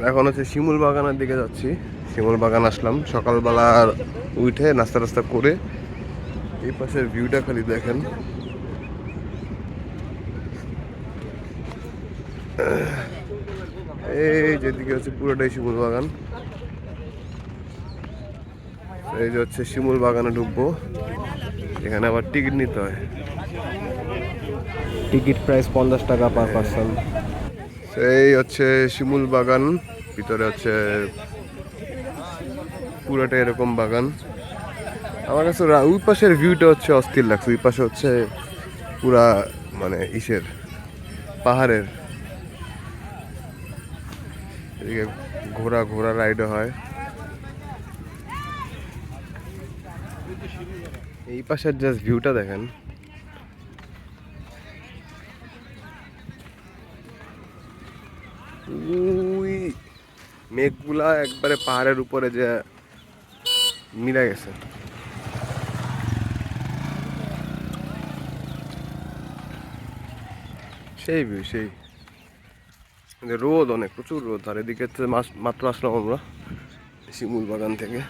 এখন হচ্ছে শিমুল বাগানের দিকে যাচ্ছি। শিমুল বাগান আসলাম সকালবেলা, উঠে নাস্তা টাস্তা করে। এই পাশের ভিউটা খালি দেখেন, এই যেদিকে হচ্ছে পুরোটাই শিমুল বাগান। এই যে হচ্ছে শিমুল বাগানে ঢুকবো, এখানে আবার টিকিট নিতে হয়। টিকিট প্রাইস 50 টাকা পার পার্সন। এই হচ্ছে শিমুল বাগান, ভিতরে হচ্ছে পুরোটা এরকম বাগান। আমার কাছে ওই পাশের ভিউটা হচ্ছে অস্থির লাগছে। ওই পাশে হচ্ছে পুরা মানে ইসের পাহাড়ের, এদিকে ঘোড়া ঘোড়া রাইডও হয়। এই পাশের জাস্ট ভিউটা দেখেন, ওই মেঘগুলা একবারে পাহাড়ের উপরে যে মিলে গেছে। সেই ভিউ সেই, রোদ অনেক, প্রচুর রোদ। আর এদিকে মাত্র আসলাম আমরা শিমুল বাগান থেকে।